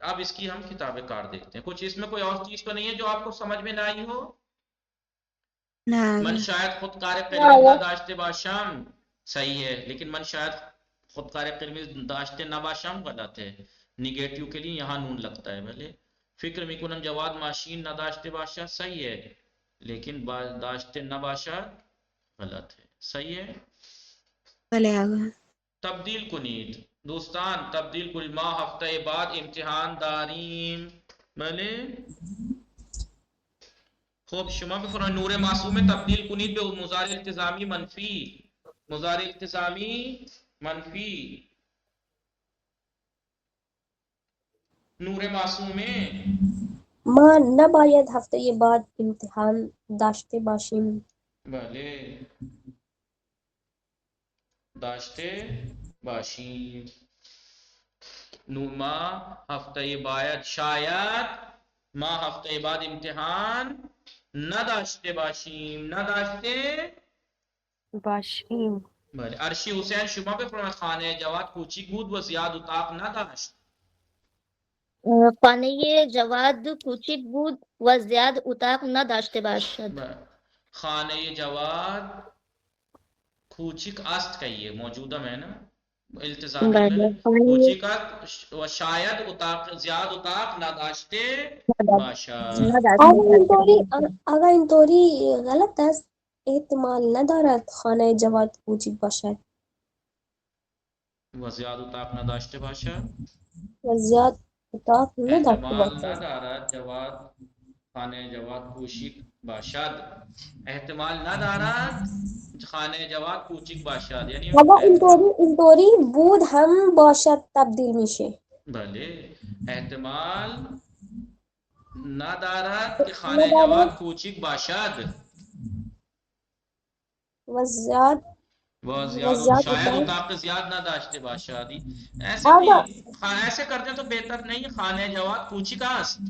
اب اس کی ہم کتاب کار دیکھتے ہیں. کچھ اس میں کوئی اور چیز تو نہیں ہے جو آپ کو سمجھ میں نہ آئی ہو؟ من شاید خودکار قلمی نداشته باشم صحیح ہے، لیکن من شاید خودکار قلمی داشته نباشم غلط ہے. نگیٹیو کے لیے یہاں نون لگتا ہے. بھلے فکر میکنم جواد ماشین نداشته باشد صحیح ہے، لیکن داشته نباشد غلط ہے. صحیح ہے. بله آقا. تبدیل کنید دوستان، تبدیل کنید. ما ہفته بعد امتحان داریم. بله خب شما بفرمایید نور معصومه تبدیل کنید به مضارع التزامی منفی. مضارع التزامی منفی. نور معصومه ما نباید هفته بعد امتحان داشته باشیم. بله داشته باشیم. ما هفته باید شاید ما هفته بعد امتحان نداشته باشیم. نداشته باشیم. بله. عرشی حسین شما بفرمایید خانه جواد کوچیک بود و زیاد اتاق نداشت. خانه جواد کوچک بود و زیاد اتاق نداشته باشد. خانه جواد کوچک است کہیے موجودہ میں نا التزامی میں کوچک است و شاید اتاق زیاد اتاق نداشته باشد. آقا اینطوری غلط است. احتمال ندارد خانه جواد کوچک باشد. و زیاد اتاق نداشته باشد. و زیاد اتاق نداشته احتمال باشد. ندارد جواد خانه جواد کوچک باشد. احتمال ندارد خانه جواد کوچک باشد. یعنی آقا اینطوری بود هم باشد تبدیل میشه. بله احتمال ندارد که خانه جواد کوچک باشد. و زیاد شاید اتاق زیاد نداشته باشد. ایسے آقا نہیں، ایسے کرتے تو بہتر نہیں. خانه جواد کوچک است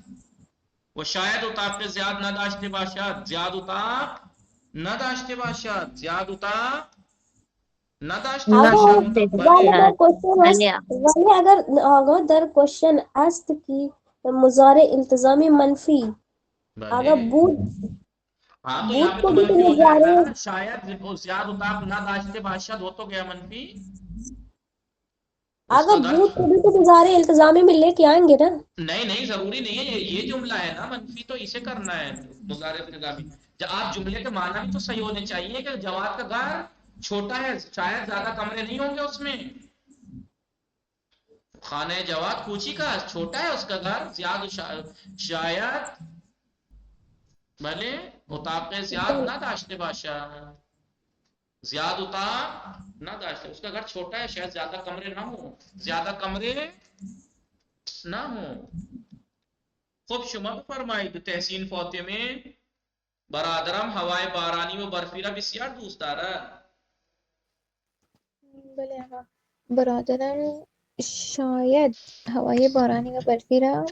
و شاید اتاق زیاد نداشته باشد. زیاد اتاق نداشته باشد. زیاد اتاق نداشته آقا باشد. ولی در کوشن است، ولی اگر آقا در کوشن است که مضارع التزامی منفی آقا بود ہاں تو بود یہاں پہ کو تو بھی تو منفی ہو جائے گا مضارع نا. شاید زیاد اتاق نداشته باشد وہ تو گیا منفی. اس آقا کا بود درد کو بھی تو مضارع التزامی میں لے کے آئیں گے نا. نہیں ضروری نہیں ہے. یہ جملہ ہے نا منفی تو اسے کرنا ہے مضارع التزامی. آپ جملے کے معنی بھی تو صحیح ہونے چاہیے کہ جواد کا گھر چھوٹا ہے، شاید زیادہ کمرے نہیں ہوں گے اس میں. خانہ جواد کوچی کا چھوٹا ہے اس کا گھر. زیاد شاید بھلے اتاق زیاد نہ داشتے باشا. زیاد اتاق نہ داشتے، اس کا گھر چھوٹا ہے شاید زیادہ کمرے نہ ہوں. زیادہ کمرے نہ ہوں. خب شما بفرمایید تحسین فاطمه برادرم هوای بارانی و برفی را بسیار دوست دارد. بله آقا. برادرم شاید هوای بارانی و برفی را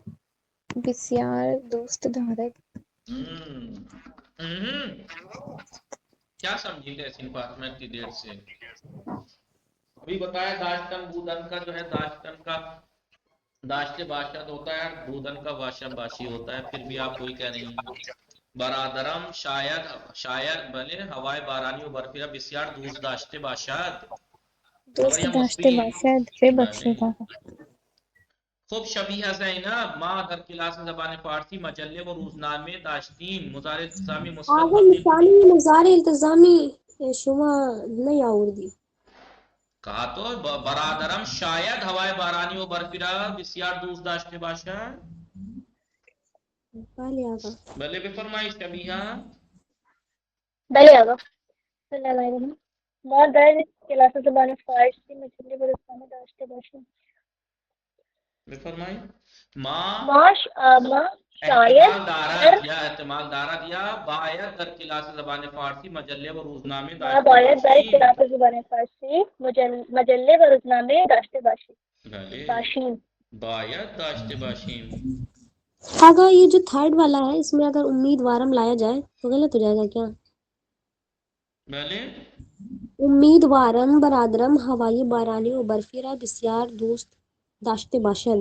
بسیار دوست دارد. کیا سمجھی تحسین فاطمہ کی دیر سے؟ ابھی بتایا داشتن بودن کا جو ہے داشتن کا داشتے باشد ہوتا ہے، بودن کا باشد باشی ہوتا ہے. پھر بھی آپ وہی کہہ رہی ہیں. برادرم شاید بلے ہوائے بارانی و برفی را بسیار دوست داشته باشد. خبر دوست یا داشته مثبی؟ باشد. بله. ببخشید آقا. خب شبیه زینب ما در کلاس زبان فارسی مجله و روزنامه داشتیم. مضارع التزامی مثبت آقا تبدیل مثالی کنید. مضارع التزامی شما نیاوردی. کہا تو برادرم شاید ہوائے بارانی و برفی را بسیار دوست داشته باشد. بله آقا. بله بفرمایید شبیه. بله آقا. بسم الله الرحمن الرحیم. ما در کلاس زبان فارسی مجله و روزنامه داشته باشیم. بفرمایید. ما ما شاید احتمال دارد یا باید در کلاس زبان فارسی مجله و روزنامه ما داشته باید در باشیم. کلاس زبان فارسی مجله و روزنامه داشته باشیم. بله باید داشته باشیم. آقا یہ جو تھرڈ والا ہے اس میں اگر امیدوارم لایا جائے تو غلط ہو جائے گا کیا؟ بله امیدوارم برادرم هوای بارانی و برفی را بسیار دوست داشته باشد.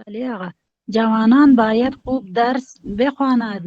بله آقا جوانان باید خوب درس بخوانند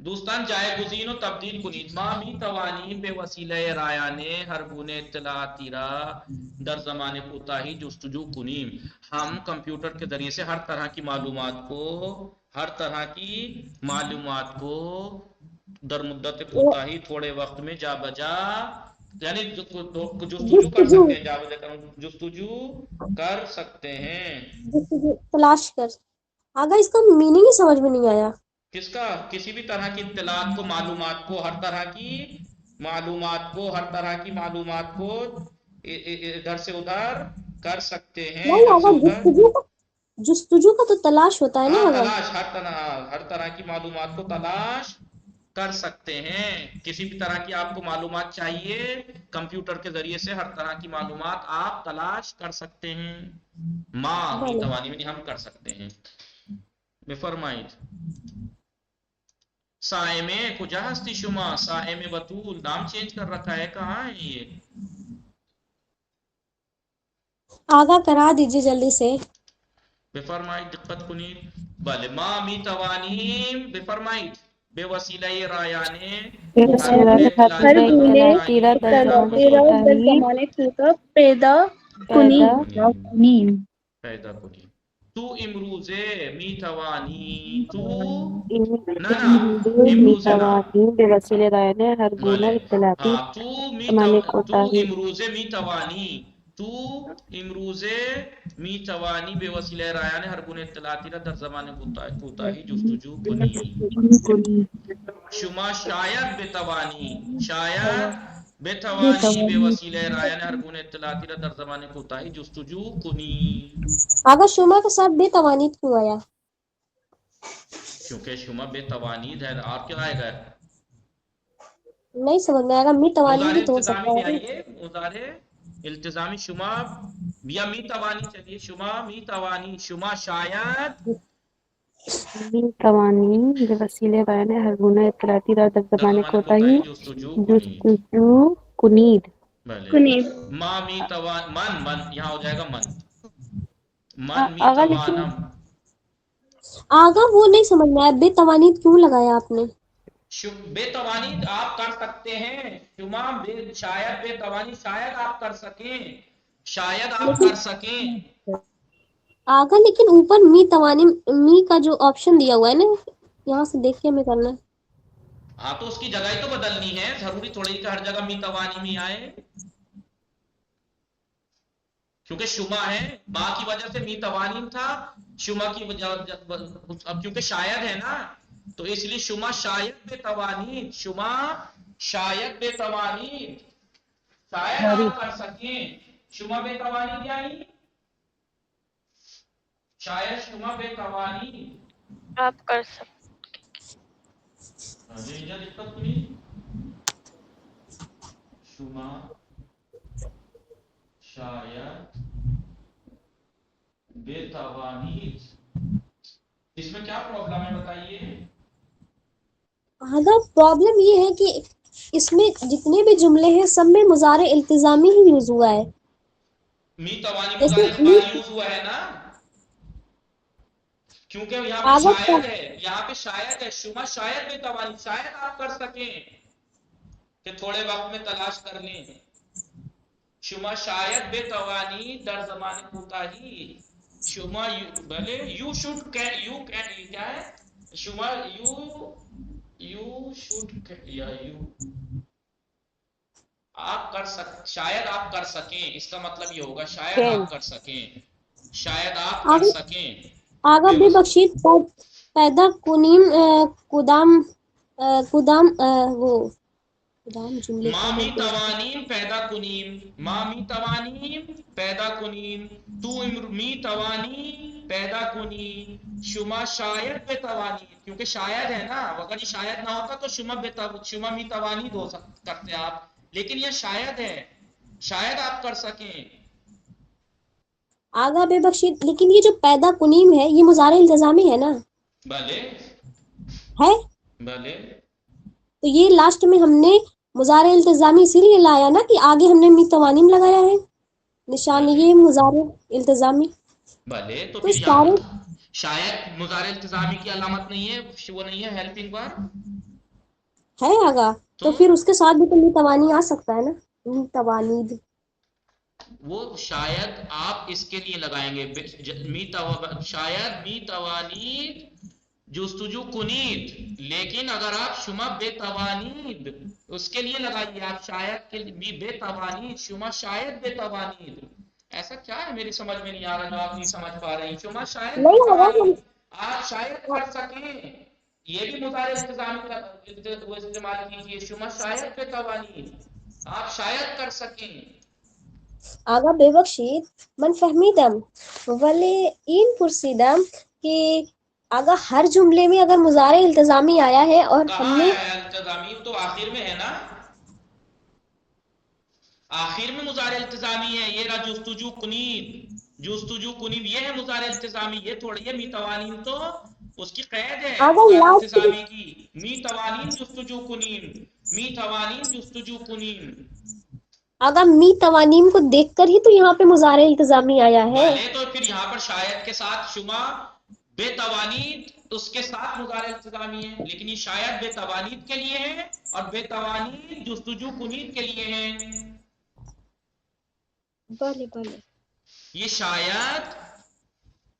دوستان جایگزین و تبدیل کنید. ما می توانیم به وسیله رایانه هر گونه اطلاعاتی را در زمان کوتاهی جستجو کنیم. ہم کمپیوٹر کے ذریعے سے ہر طرح کی معلومات کو در مدت کوتاہی تھوڑے وقت میں جا بجا یعنی جستجو کر سکتے ہیں. جا بجا جستجو کر سکتے ہیں. تلاش کر. آگا اس کا میننگ ہی سمجھ میں نہیں آیا. کس کا؟ کسی بھی طرح کی اطلاعات کو، معلومات کو، ہر طرح کی معلومات کو ادھر سے ادھر کر سکتے ہیں. نہیں ادھر سے ادھر جستجو کا تو تلاش ہوتا ہے نا. تلاش، ہر طرح کی معلومات کو تلاش کر سکتے ہیں. کسی بھی طرح کی آپ کو معلومات چاہیے، کمپیوٹر کے ذریعے سے ہر طرح کی معلومات آپ تلاش کر سکتے ہیں. می توانی میں ہم کر سکتے ہیں. بفرمائید سائمے کجا ہستی شما؟ سائمے بطول نام چینج کر رکھا ہے، کہاں ہے یہ؟ آگا کرا دیجئے جلدی سے. بفرمائید دقت کنید. بله ما می توانیم بفرمائید به وسیله رایانه ہر گونه اطلاعاتی را در زمان کوتاه پیدا کنیم. تو امروزه می توانی امروزه نا به وسیله رایانه هر گونه اطلاعاتی تو امروزه می توانی می توانی به وسیله رایانه هر گونه اطلاعاتی را در زمان کوتاهی جستجو کنی. شما شاید بتوانی به وسیله رایانه هر گونه اطلاعاتی را در زمان کوتاهی جستجو کنی. آگا شما کے ساتھ بے توانید کیوں آیا؟ کیونکہ شما بے توانید ہے. آپ کیا آئے گا؟ نہیں سمجھ میں آئے گا. می توانید بھی تو ہو سکتا ہے. مضارع التزامی شما یا می توانی. چلیے شما می توانی، شما شاید می توانیم به وسیله رایانه هر گونه اطلاعاتی را در زمان کوتاهی جستجو کنید. ما می توان من یہاں ہو جائے گا من می توانم. آگا وہ نہیں سمجھ میں آیا، بے توانید کیوں لگایا آپ نے؟ بے توانید آپ کر سکتے ہیں. شما شاید بے توانی، شاید آپ کر سکیں، شاید آپ کر سکیں. آگا لیکن اوپر می توانی می کا جو آپشن دیا ہوا ہے نا، یہاں سے دیکھ کے ہمیں کرنا ہے. ہاں تو اس کی جگہ ہی تو بدلنی ہے. ضروری تھوڑی کہ ہر جگہ می توانی میں آئے، کیونکہ شما ہے ماں کی وجہ سے می توانیم تھا. شما کی وجہ اب کیونکہ شاید ہے نا تو اس لیے شما شاید بے توانید. شما شاید بے توانید، شاید آپ کر سکیں. شما بے توانید یعنی شاید شما بے توانید آپ کر سکتے. دقت کنی. شما شاید بے توانید، اس میں کیا پرابلم ہے بتائیے؟ آگا پرابلم یہ ہے کہ اس میں جتنے بھی جملے ہیں سب میں مضارع التزامی ہی یوز ہوا ہے. می توانی مضارع اخباری یوز ہوا ہے نا، کیونکہ یہاں پہ شاید ہے، یہاں پہ شاید ہے. شما شاید بے توانی، شاید آپ کر سکیں کہ تھوڑے وقت میں تلاش کر لیں. شما شاید بے توانی در زمان کوتاہی. شما بھلے یو شوڈ یو کیا ہے؟ شما یو شوڈ یا یو آپ کر شاید آپ کر سکیں. اس کا مطلب یہ ہوگا شاید آپ کر سکیں، شاید آپ کر سکیں. آگا بے بخشید پیدا کنیم کدام وہ ما می توانیم پیدا کنیم، ما می توانیم پیدا کنیم. تو می توانی پیدا کنی. شما شاید بے توانی، کیونکہ شاید ہے نا. اگر یہ شاید نہ ہوتا تو شما می توانی ہو کرتے آپ، لیکن یہ شاید ہے، شاید آپ کر سکیں. آگا بے بخشید لیکن یہ جو پیدا کنیم ہے یہ مضارع التزامی ہے نا؟ بھلے ہے. بھلے تو یہ لاسٹ میں ہم نے مضارع التزامی اسی لیے لایا نا کہ آگے ہم نے می توانیم لگایا ہے نشان یہ مضارع التزامی. بھلے تو پھر یہاں شاید مضارع التزامی کی علامت نہیں ہے، وہ نہیں ہے ہیلپنگ ورب. ہے آگا، تو پھر اس کے ساتھ بھی تو می توانی آ سکتا ہے نا، می توانید. وہ شاید آپ اس کے لیے لگائیں گے شاید می توانید جستجو کنید، لیکن اگر آپ شما بے توانید اس کے لیے لگائیے، آپ شاید کے لیے بے توانید، شما شاید بے توانید. ایسا کیا ہے میری سمجھ میں نہیں آ رہا جو آپ نہیں سمجھ پا رہے ہیں؟ شما شاید بے نہیں آگا توانید، آپ شاید کر سکیں، یہ بھی مضارع التزامی کا وہ استعمال کیجیے، شما شاید بے توانید، آپ شاید کر سکیں. آگا ببخشید من فهمیدم ولی این پرسیدم کہ آگا ہر جملے میں اگر مضارع التزامی آیا ہے اور ہم کہاں نے ہے التزامی؟ تو آخر میں ہے نا، آخر میں مضارع التزامی ہے. یہ رہا جستجو کنید، جستجو کنید یہ ہے مضارع التزامی، یہ تھوڑی ہے. می توانین تو اس کی قید ہے آگا مضارع لاسٹ میں التزامی کی. می توانین جستجو کنین، می توانین جستجو کنین. آگا می توانیم کو دیکھ کر ہی تو یہاں پہ مضارع التزامی آیا ہے. بھلے تو پھر یہاں پر شاید کے ساتھ شما بے توانید اس کے ساتھ مضارع التزامی ہے، لیکن یہ شاید بے توانید کے لیے ہے اور بے توانید جستجو کنید کے لیے ہے. بھلے بھلے یہ شاید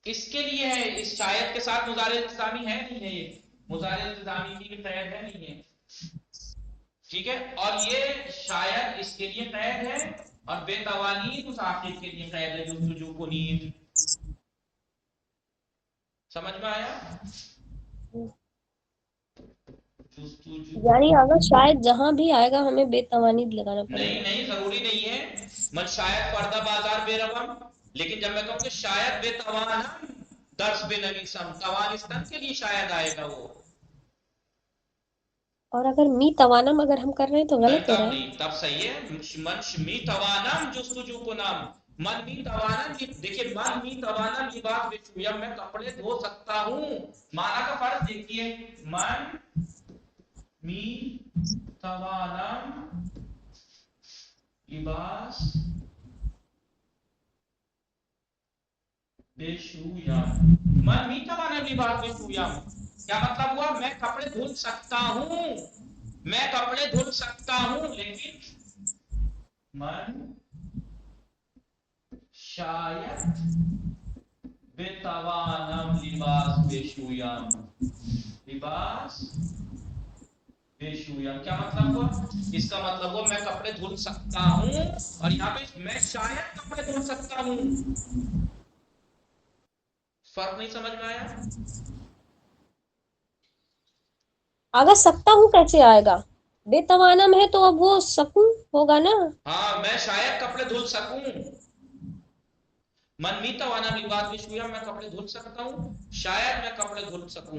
اس کے لیے ہے، اس شاید کے ساتھ مضارع التزامی ہے نہیں ہے، یہ مضارع التزامی کی بھی قید ہے نہیں ہے. ٹھیک ہے، اور یہ شاید اس کے لیے قید ہے اور بے توانید اس آخر کے لیے قید ہے جستجو کنید. سمجھ میں آیا؟ جستجو یعنی آگا شاید جہاں بھی آئے گا ہمیں بے توانید لگانا پڑے نہیں گا. نہیں ضروری نہیں ہے. من شاید پردہ بازار بے روم، لیکن جب میں کہوں کہ شاید بے توانم درس بے نویسم، توانستن کے لیے شاید آئے گا وہ. اور اگر می توانم اگر ہم کر رہے ہیں تو نہیں غلط ہو تب رہا ہے. نہیں، تب صحیح ہے. من می توانم جستجو کنم، من می توانم، دیکھیے من می توانم یہ بات بچویا میں کپڑے دھو سکتا ہوں، مانا کا فرض دیکھیے، من می توانم لباس بے شویم، من می توانم لباس بے شویم. کیا مطلب ہوا؟ میں کپڑے دھل سکتا ہوں، میں کپڑے دھل سکتا ہوں، لیکن من شاید بتوانم لباس بے شویم، لباس بے شویم. کیا مطلب ہوا؟ اس کا مطلب ہوا میں کپڑے دھل سکتا ہوں، اور یہاں پہ میں شاید کپڑے دھل سکتا ہوں. فرق نہیں سمجھ میں آیا؟ آگا سکتا ہوں کیسے آئے گا؟ بے توانم ہے تو اب وہ سکوں ہوگا نا. ہاں میں شاید کپڑے دھل سکوں، من می توانم لباس بے شویم میں کپڑے دھل سکتا ہوں، شاید میں کپڑے دھل سکوں.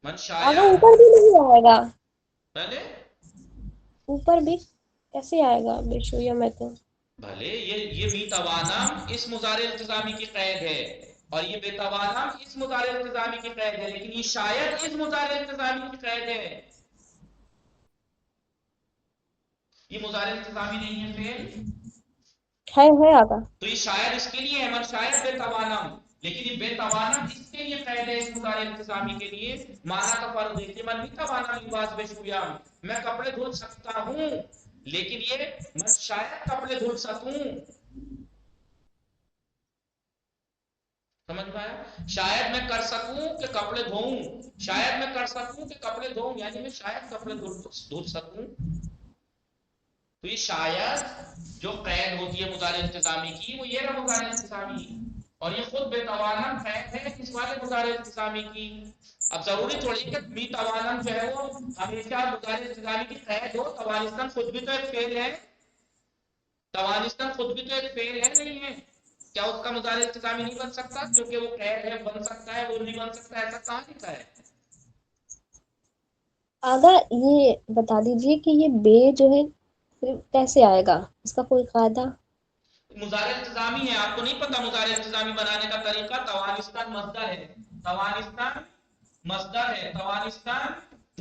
من آگا شاید اوپر بھی نہیں آئے گا، پہلے اوپر بھی کیسے آئے گا بے شویم ہے تو. بھلے یہ می توانم اس مضارع التزامی کی قید ہے اور یہ بے توانم اس مضارع التزامی کی قید ہے، لیکن یہ شاید اس مضارع التزامی کی قید ہے. یہ مضارع التزامی نہیں ہے فعل، ہے آگا. تو یہ شاید اس کے لیے ہے، من شاید بے توانم، لیکن یہ بے توانم اس کے لیے قید ہے، اس مضارع التزامی کے لیے. مانا کا فرق دیکھیے، من می توانم لباس بے شویم میں کپڑے دھل سکتا ہوں، لیکن یہ من شاید کپڑے دھل سکوں. سمجھ میں آیا؟ شاید میں کر سکوں کہ کپڑے دھوؤں، شاید میں کر سکوں کہ کپڑے دھوؤں، یعنی میں شاید کپڑے دھل سکوں. تو یہ شاید جو قید ہوتی ہے مضارع التزامی کی، وہ یہ رہا مضارع التزامی، اور یہ خود بے توانم قید ہے اس والے مضارع التزامی کی. اب ضروری تھوڑی کہ می توانم جو ہے وہ ہمیشہ مضارع التزامی کی قید ہو. توانستن خود بھی تو ایک فعل ہے، توانستن خود بھی تو ایک فعل ہے نہیں ہے؟ کیا اس کا مضارع التزامی نہیں بن سکتا؟ کیونکہ وہ قید ہے، بن سکتا ہے، وہ نہیں بن سکتا، ایسا کہاں لکھا ہے؟ آگا یہ بتا دیجئے کہ یہ بے جو ہے پھر کیسے آئے گا، اس کا کوئی قاعدہ؟ مضارع التزامی ہے، آپ کو نہیں پتا مضارع التزامی بنانے کا طریقہ؟ توانستان مصدر ہے، توانستان مصدر ہے، توانستان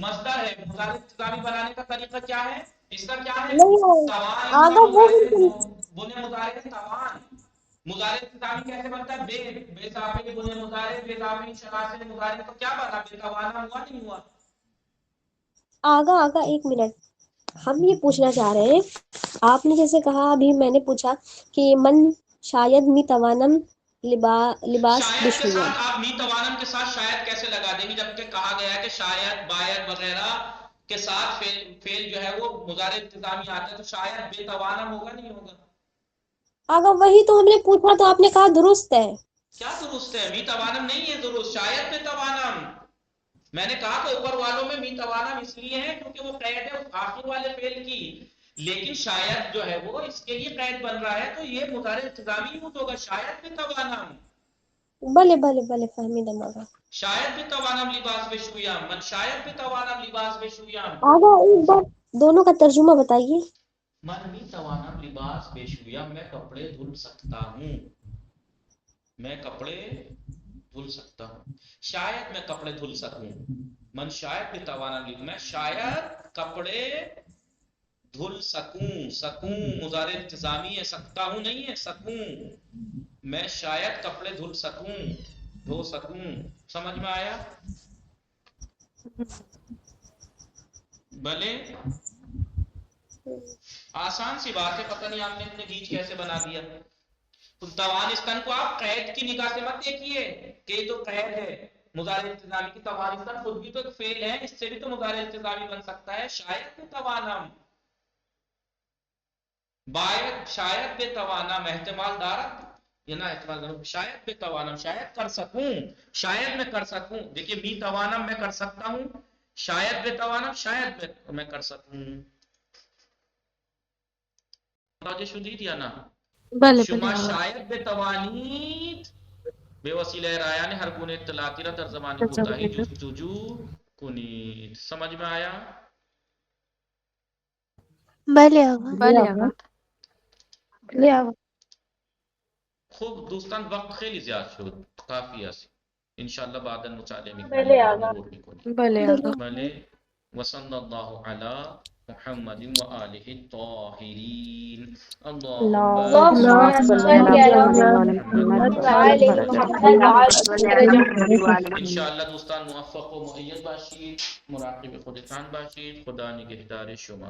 مصدر ہے. مضارع التزامی بنانے کا طریقہ کیا ہے؟ اس کا کیا ہے؟ نہیں توانستان آگا وہ مضارع بنے مضارع توان. مضارع التزامی کیسے بنتا ہے؟ بے اضافے بنے مضارع، بے اضافے شناس مضارع. تو کیا بنا؟ بے توانا ہوا نہیں ہوا؟ آگا ایک منٹ، ہم یہ پوچھنا چاہ رہے ہیں، آپ نے جیسے کہا، ابھی میں نے پوچھا کہ من شاید می توانم لباس شاید کے بشویم. ساتھ آپ می توانم کے ساتھ شاید کیسے لگا دیں گے، جبکہ کہا گیا ہے کہ شاید باید وغیرہ کے ساتھ فعل جو ہے وہ مضارع التزامی آتا ہے، تو شاید بے توانم ہوگا نہیں ہوگا؟ آگا وہی تو ہم نے پوچھا تو آپ نے کہا درست ہے. کیا درست ہے؟ می توانم نہیں ہے درست، شاید بے توانم. میں نے کہا کہ اوپر والوں میں می توانم اس لیے ہے کیونکہ وہ قید ہے اس آخر والے فعل کی، لیکن شاید جو ہے وہ اس کے لیے قید بن رہا ہے، تو یہ مضارع التزامی یوز ہوگا، شاید بے توانم. بھلے فہمیدم. شاید بے توانم لباس بشویم، من شاید بے توانم لباس بشویم. آگا ایک بار دونوں کا ترجمہ بتائیے. من می توانم لباس بشویم، میں کپڑے دھل سکتا ہوں، میں کپڑے دھل سکتا ہوں. شاید میں کپڑے دھل سکوں، من شاید بے توانم، میں شاید کپڑے دھل سکوں مضارع التزامی ہے، سکتا ہوں نہیں ہے، سکوں. میں شاید کپڑے دھل سکوں، دھو سکوں. سمجھ میں آیا؟ بھلے آسان سی بات ہے، پتہ نہیں آپ نے اتنے گیج کیسے بنا دیا. توانستن کو آپ قید کی نگاہ سے مت دیکھیے کہ یہ تو قید ہے مضارع التزامی کی. توانستن خود بھی تو ایک فعل ہے، اس سے بھی تو مضارع التزامی بن سکتا ہے. شاید بے توانم، باید شاید بے توانم، احتمال دارت یا نہ احتمال دارت، شاید بے توانم، شاید کر سکوں، شاید میں کر سکوں. دیکھیے می توانم میں کر سکتا ہوں، شاید بے توانم شاید میں کر سکوں. توجہ شدید یا نہ؟ شما شاید بے توانید بے وسیلہ رایان ہر گونه اطلاعاتی را در زمان کوتاهی جستجو کنید. سمجھ میں آیا؟ بله آقا. خوب دوستان، وقت خیلی زیاد شد، کافی است. انشاءالله بعدا مطالعه میکنیم و مرور میکنیم. بله. وصلی الله علی محمد و آله الطاهرین. اللهم انشاءالله دوستان موفق و مؤید باشید، مراقب خودتان باشید. خدا نگهدار شما.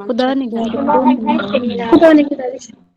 خدا نگهدار. شما هم همچنین.